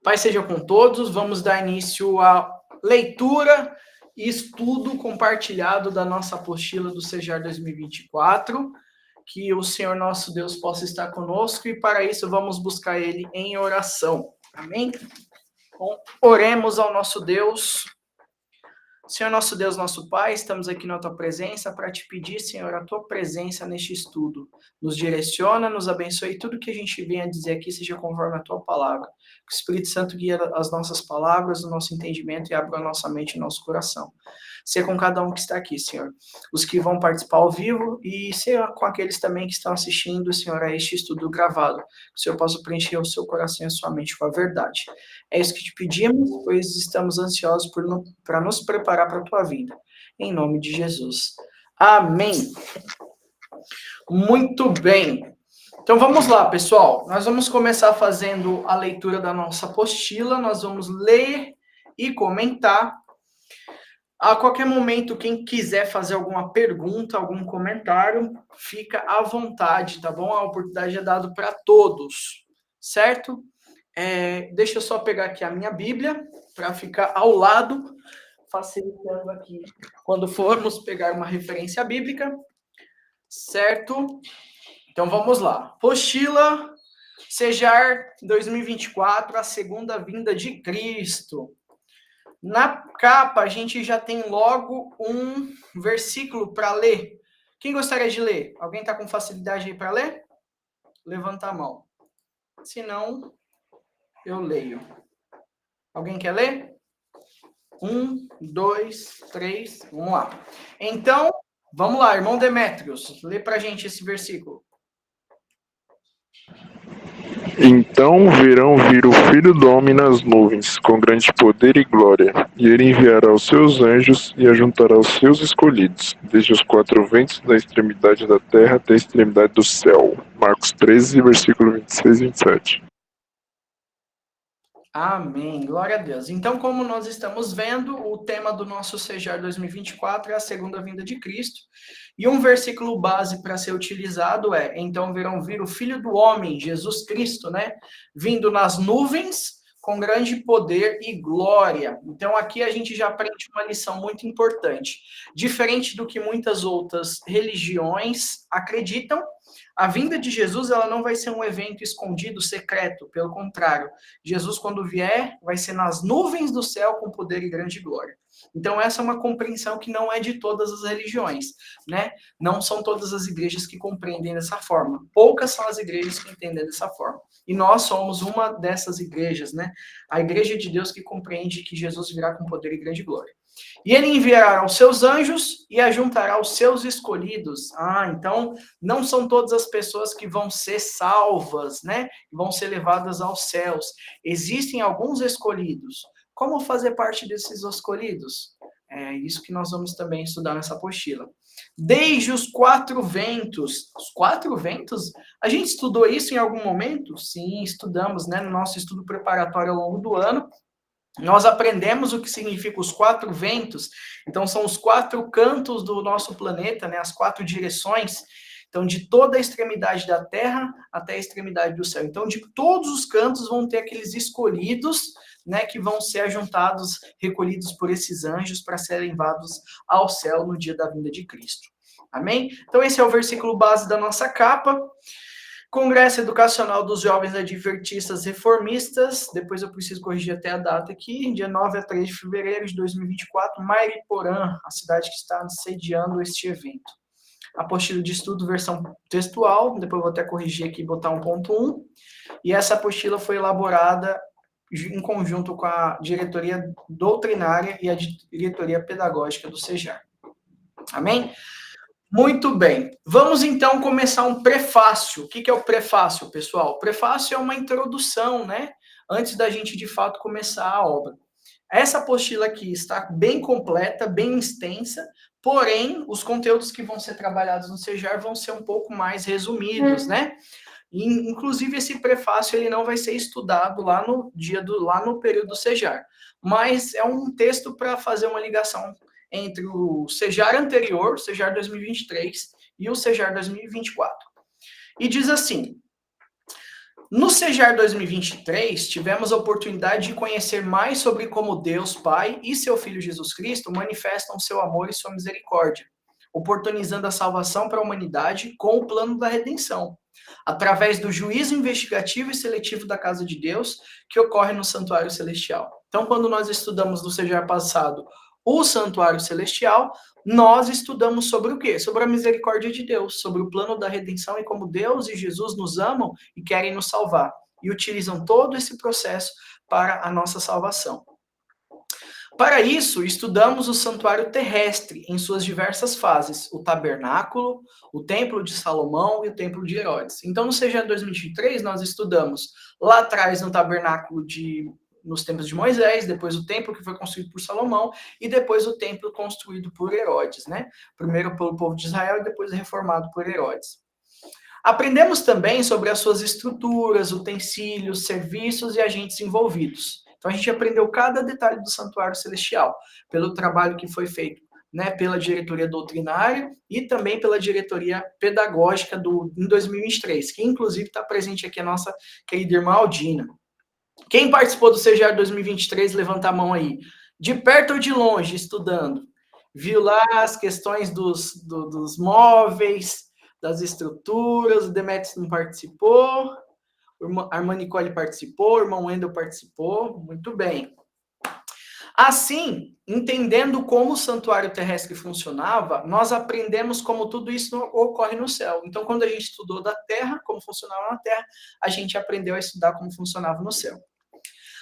Paz seja com todos, vamos dar início à leitura e estudo compartilhado da nossa apostila do Sejar 2024, que o Senhor nosso Deus possa estar conosco e para isso vamos buscar Ele em oração, amém? Então, oremos ao nosso Deus. Senhor nosso Deus, nosso Pai, estamos aqui na Tua presença para Te pedir, Senhor, a Tua presença neste estudo. Nos direciona, nos abençoe, tudo que a gente venha dizer aqui seja conforme a Tua palavra. Que o Espírito Santo guie as nossas palavras, o nosso entendimento e abra a nossa mente e nosso coração. Seja com cada um que está aqui, Senhor. Os que vão participar ao vivo e seja com aqueles também que estão assistindo, Senhor, a este estudo gravado. Que o Senhor possa preencher o seu coração e a sua mente com a verdade. É isso que te pedimos, pois estamos ansiosos para nos preparar para a tua vinda. Em nome de Jesus. Amém. Muito bem. Então vamos lá, pessoal. Nós vamos começar fazendo a leitura da nossa apostila. Nós vamos ler e comentar. A qualquer momento, quem quiser fazer alguma pergunta, algum comentário, fica à vontade, tá bom? A oportunidade é dada para todos, certo? Deixa eu só pegar aqui a minha Bíblia para ficar ao lado, facilitando aqui quando formos pegar uma referência bíblica, certo? Então vamos lá. Apostila Sejar 2024, a segunda vinda de Cristo. Na capa, a gente já tem logo um versículo para ler. Quem gostaria de ler? Alguém está com facilidade aí para ler? Levanta a mão. Se não, eu leio. Alguém quer ler? 1, 2, 3, vamos lá. Então, vamos lá, irmão Demétrios, lê para a gente esse versículo. Então verão vir o Filho do Homem nas nuvens, com grande poder e glória, e ele enviará os seus anjos e ajuntará os seus escolhidos, desde os quatro ventos da extremidade da terra até a extremidade do céu. Marcos 13, versículo 26 e 27. Amém, glória a Deus. Então, como nós estamos vendo, o tema do nosso Sejar 2024 é a segunda vinda de Cristo. E um versículo base para ser utilizado é: então verão vir o Filho do Homem, Jesus Cristo, né? Vindo nas nuvens com grande poder e glória. Então, aqui a gente já aprende uma lição muito importante. Diferente do que muitas outras religiões acreditam, a vinda de Jesus, ela não vai ser um evento escondido, secreto. Pelo contrário, Jesus, quando vier, vai ser nas nuvens do céu com poder e grande glória. Então, essa é uma compreensão que não é de todas as religiões, né? Não são todas as igrejas que compreendem dessa forma. Poucas são as igrejas que entendem dessa forma. E nós somos uma dessas igrejas, né? A igreja de Deus que compreende que Jesus virá com poder e grande glória. E ele enviará os seus anjos e ajuntará os seus escolhidos. Então não são todas as pessoas que vão ser salvas, né? Vão ser levadas aos céus. Existem alguns escolhidos. Como fazer parte desses escolhidos? É isso que nós vamos também estudar nessa apostila. Desde os quatro ventos. Os quatro ventos? A gente estudou isso em algum momento? Sim, estudamos, né? No nosso estudo preparatório ao longo do ano. Nós aprendemos o que significa os quatro ventos. Então, são os quatro cantos do nosso planeta, né? As quatro direções. Então, de toda a extremidade da Terra até a extremidade do céu. Então, de todos os cantos vão ter aqueles escolhidos, né? Que vão ser ajuntados, recolhidos por esses anjos para serem levados ao céu no dia da vinda de Cristo. Amém? Então, esse é o versículo base da nossa capa. Congresso Educacional dos Jovens Adventistas Reformistas, depois eu preciso corrigir até a data aqui, dia 9 a 3 de fevereiro de 2024, Mairiporã, a cidade que está sediando este evento. Apostila de estudo, versão textual, depois eu vou até corrigir aqui e botar 1.1, e essa apostila foi elaborada em conjunto com a diretoria doutrinária e a diretoria pedagógica do Sejar. Amém? Muito bem. Vamos então começar um prefácio. O que é o prefácio, pessoal? O prefácio é uma introdução, né? Antes da gente de fato começar a obra. Essa apostila aqui está bem completa, bem extensa, porém, os conteúdos que vão ser trabalhados no Sejar vão ser um pouco mais resumidos, né? E, inclusive, esse prefácio ele não vai ser estudado lá no período do Sejar, mas é um texto para fazer uma ligação entre o Sejar anterior, o Sejar 2023, e o Sejar 2024. E diz assim: No Sejar 2023, tivemos a oportunidade de conhecer mais sobre como Deus Pai e seu Filho Jesus Cristo manifestam seu amor e sua misericórdia, oportunizando a salvação para a humanidade com o plano da redenção, através do juízo investigativo e seletivo da casa de Deus que ocorre no santuário celestial. Então, quando nós estudamos no Sejar passado o santuário celestial, nós estudamos sobre o quê? Sobre a misericórdia de Deus, sobre o plano da redenção e como Deus e Jesus nos amam e querem nos salvar. E utilizam todo esse processo para a nossa salvação. Para isso, estudamos o santuário terrestre em suas diversas fases, o tabernáculo, o templo de Salomão e o templo de Herodes. Então, no CGA 2023, nós estudamos lá atrás no tabernáculo nos tempos de Moisés, depois o templo que foi construído por Salomão e depois o templo construído por Herodes, né? Primeiro pelo povo de Israel e depois reformado por Herodes. Aprendemos também sobre as suas estruturas, utensílios, serviços e agentes envolvidos. Então a gente aprendeu cada detalhe do santuário celestial, pelo trabalho que foi feito, né, pela diretoria doutrinária e também pela diretoria pedagógica em 2023, que inclusive está presente aqui a nossa querida irmã Aldina. Quem participou do CGA 2023, levanta a mão aí. De perto ou de longe, estudando. Viu lá as questões dos móveis, das estruturas, o Demetrius não participou, a irmã Nicole participou, o irmão Wendel participou, muito bem. Assim, entendendo como o santuário terrestre funcionava, nós aprendemos como tudo isso ocorre no céu. Então, quando a gente estudou da Terra, como funcionava na Terra, a gente aprendeu a estudar como funcionava no céu.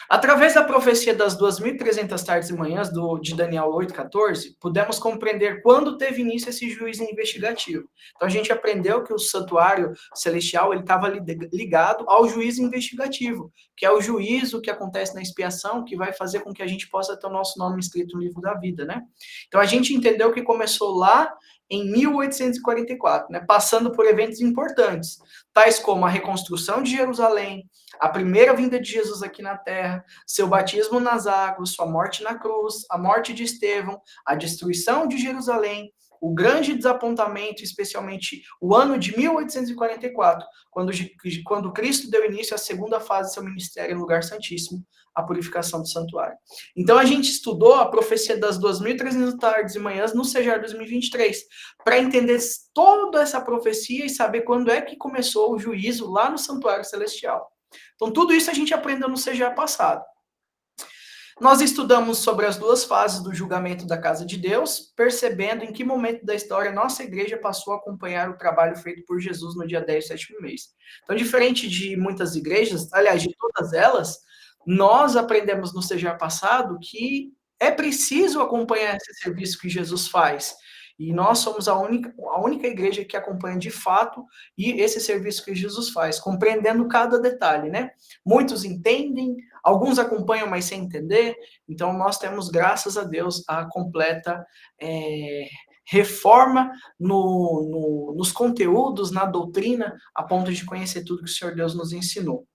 Através da profecia das 2.300 tardes e manhãs de Daniel 8,14, pudemos compreender quando teve início esse juízo investigativo. Então, a gente aprendeu que o santuário celestial estava ligado ao juízo investigativo, que é o juízo que acontece na expiação, que vai fazer com que a gente possa ter o nosso nome escrito no livro da vida, né? Então, a gente entendeu que começou lá em 1844, né, passando por eventos importantes, tais como a reconstrução de Jerusalém, a primeira vinda de Jesus aqui na Terra, seu batismo nas águas, sua morte na cruz, a morte de Estevão, a destruição de Jerusalém, o grande desapontamento, especialmente o ano de 1844, quando Cristo deu início à segunda fase do seu ministério no lugar santíssimo, a purificação do santuário. Então, a gente estudou a profecia das 2.300 tardes e manhãs no CGR 2023, para entender toda essa profecia e saber quando é que começou o juízo lá no santuário celestial. Então, tudo isso a gente aprendeu no CGA passado. Nós estudamos sobre as duas fases do julgamento da casa de Deus, percebendo em que momento da história nossa igreja passou a acompanhar o trabalho feito por Jesus no dia 10 do sétimo mês. Então, diferente de muitas igrejas, aliás, de todas elas, nós aprendemos no CGA passado que é preciso acompanhar esse serviço que Jesus faz. E nós somos a única igreja que acompanha de fato e esse serviço que Jesus faz, compreendendo cada detalhe, né? Muitos entendem, alguns acompanham, mas sem entender. Então, nós temos, graças a Deus, a completa reforma nos conteúdos, na doutrina, a ponto de conhecer tudo que o Senhor Deus nos ensinou.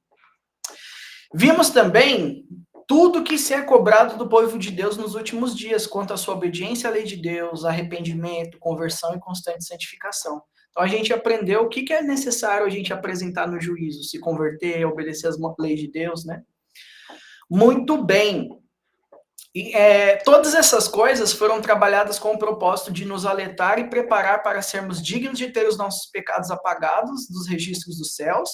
Vimos também tudo que se é cobrado do povo de Deus nos últimos dias, quanto à sua obediência à lei de Deus, arrependimento, conversão e constante santificação. Então, a gente aprendeu o que é necessário a gente apresentar no juízo, se converter, obedecer às leis de Deus, né? Muito bem. E, todas essas coisas foram trabalhadas com o propósito de nos alertar e preparar para sermos dignos de ter os nossos pecados apagados dos registros dos céus,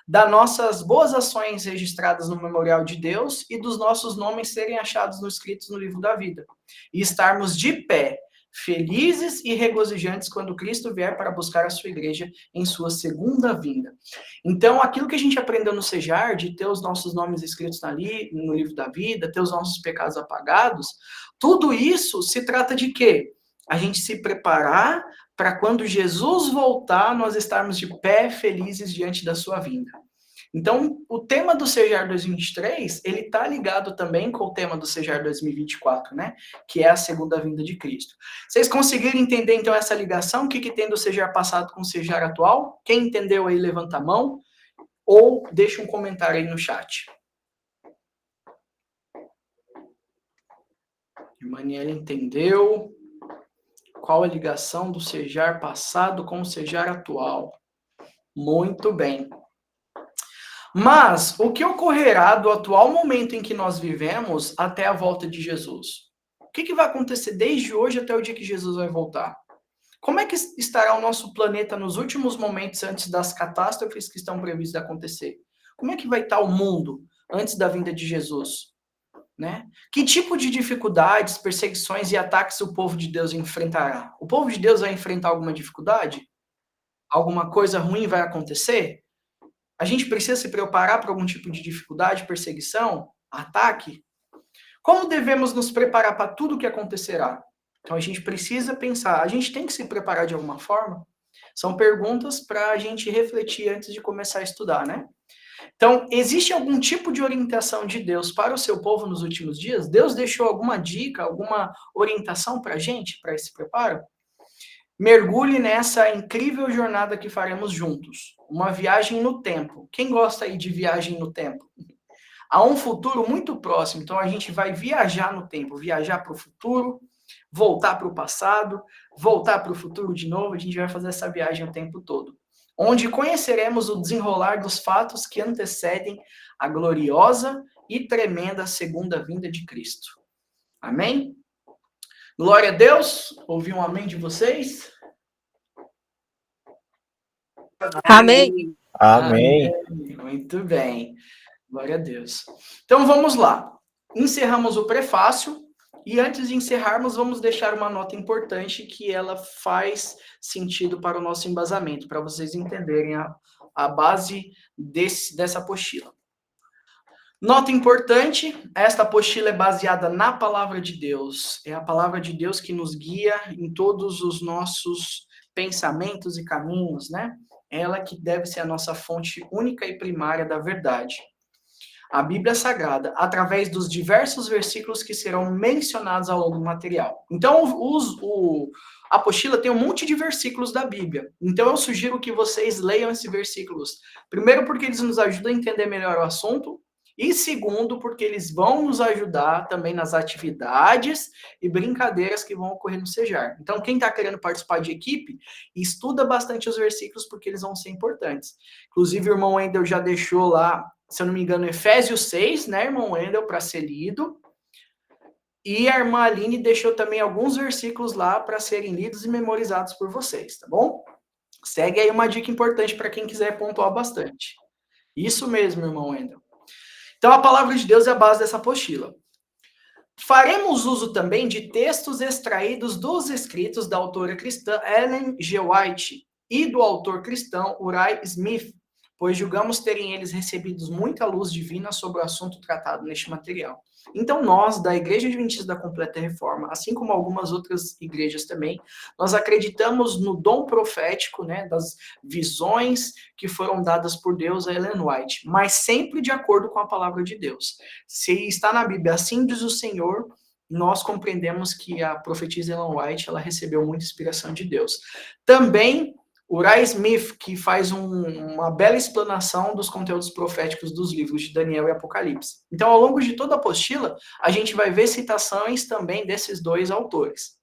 das nossas boas ações registradas no memorial de Deus e dos nossos nomes serem achados escritos no livro da vida. E estarmos de pé, felizes e regozijantes quando Cristo vier para buscar a sua igreja em sua segunda vinda. Então, aquilo que a gente aprendeu no CEJAR, de ter os nossos nomes escritos no livro da vida, ter os nossos pecados apagados, tudo isso se trata de quê? A gente se preparar para quando Jesus voltar, nós estarmos de pé, felizes diante da sua vinda. Então, o tema do CEJAR 2023, ele está ligado também com o tema do CEJAR 2024, né? Que é a segunda vinda de Cristo. Vocês conseguiram entender, então, essa ligação? O que tem do CEJAR passado com o CEJAR atual? Quem entendeu aí, levanta a mão. Ou deixa um comentário aí no chat. Maniela entendeu. Qual a ligação do CEJAR passado com o CEJAR atual? Muito bem. Mas o que ocorrerá do atual momento em que nós vivemos até a volta de Jesus? O que vai acontecer desde hoje até o dia que Jesus vai voltar? Como é que estará o nosso planeta nos últimos momentos antes das catástrofes que estão previstas acontecer? Como é que vai estar o mundo antes da vinda de Jesus? Né? Que tipo de dificuldades, perseguições e ataques o povo de Deus enfrentará? O povo de Deus vai enfrentar alguma dificuldade? Alguma coisa ruim vai acontecer? A gente precisa se preparar para algum tipo de dificuldade, perseguição, ataque? Como devemos nos preparar para tudo o que acontecerá? Então a gente precisa pensar, a gente tem que se preparar de alguma forma? São perguntas para a gente refletir antes de começar a estudar, né? Então, existe algum tipo de orientação de Deus para o seu povo nos últimos dias? Deus deixou alguma dica, alguma orientação para a gente, para esse preparo? Mergulhe nessa incrível jornada que faremos juntos. Uma viagem no tempo. Quem gosta aí de viagem no tempo? Há um futuro muito próximo, então a gente vai viajar no tempo, viajar para o futuro, voltar para o passado, voltar para o futuro de novo, a gente vai fazer essa viagem o tempo todo, onde conheceremos o desenrolar dos fatos que antecedem a gloriosa e tremenda segunda vinda de Cristo. Amém? Glória a Deus. Ouvi um amém de vocês? Amém. Amém. Muito bem. Glória a Deus. Então vamos lá. Encerramos o prefácio e antes de encerrarmos, vamos deixar uma nota importante que ela faz sentido para o nosso embasamento, para vocês entenderem a base dessa apostila. Nota importante, esta apostila é baseada na palavra de Deus. É a palavra de Deus que nos guia em todos os nossos pensamentos e caminhos, né? Ela que deve ser a nossa fonte única e primária da verdade. A Bíblia Sagrada, através dos diversos versículos que serão mencionados ao longo do material. Então, a apostila tem um monte de versículos da Bíblia. Então, eu sugiro que vocês leiam esses versículos. Primeiro, porque eles nos ajudam a entender melhor o assunto. E segundo, porque eles vão nos ajudar também nas atividades e brincadeiras que vão ocorrer no Sejar. Então, quem está querendo participar de equipe, estuda bastante os versículos, porque eles vão ser importantes. Inclusive, o irmão Wendel já deixou lá, se eu não me engano, Efésios 6, né, irmão Wendel, para ser lido. E a irmã Aline deixou também alguns versículos lá para serem lidos e memorizados por vocês, tá bom? Segue aí uma dica importante para quem quiser pontuar bastante. Isso mesmo, irmão Wendel. Então, a palavra de Deus é a base dessa apostila. Faremos uso também de textos extraídos dos escritos da autora cristã Ellen G. White e do autor cristão Uriah Smith, pois julgamos terem eles recebidos muita luz divina sobre o assunto tratado neste material. Então, nós, da Igreja Adventista da Completa Reforma, assim como algumas outras igrejas também, nós acreditamos no dom profético, né, das visões que foram dadas por Deus a Ellen White, mas sempre de acordo com a palavra de Deus. Se está na Bíblia, assim diz o Senhor, nós compreendemos que a profetisa Ellen White, ela recebeu muita inspiração de Deus. Também Uriah Smith, que faz uma bela explanação dos conteúdos proféticos dos livros de Daniel e Apocalipse. Então, ao longo de toda a apostila, a gente vai ver citações também desses dois autores.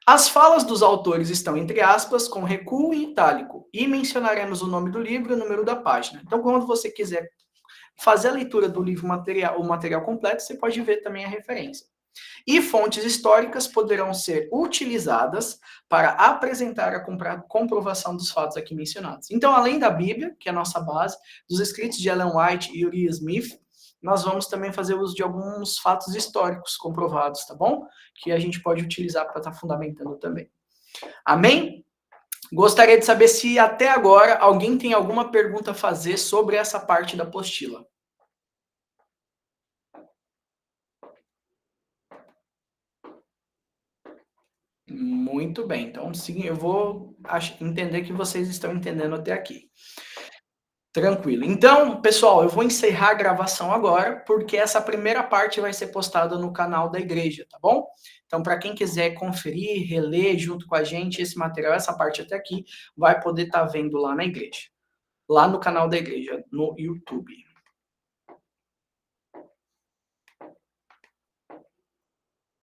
As falas dos autores estão entre aspas, com recuo em itálico, e mencionaremos o nome do livro e o número da página. Então, quando você quiser fazer a leitura do livro o material completo, você pode ver também a referência. E fontes históricas poderão ser utilizadas para apresentar a comprovação dos fatos aqui mencionados. Então, além da Bíblia, que é a nossa base, dos escritos de Ellen White e Uriah Smith, nós vamos também fazer uso de alguns fatos históricos comprovados, tá bom? Que a gente pode utilizar para estar fundamentando também. Amém? Gostaria de saber se até agora alguém tem alguma pergunta a fazer sobre essa parte da apostila. Muito bem, então sim, eu vou entender que vocês estão entendendo até aqui. Tranquilo. Então, pessoal, eu vou encerrar a gravação agora, porque essa primeira parte vai ser postada no canal da igreja, tá bom? Então, para quem quiser conferir, reler junto com a gente esse material, essa parte até aqui, vai poder estar vendo lá na igreja. Lá no canal da igreja, no YouTube.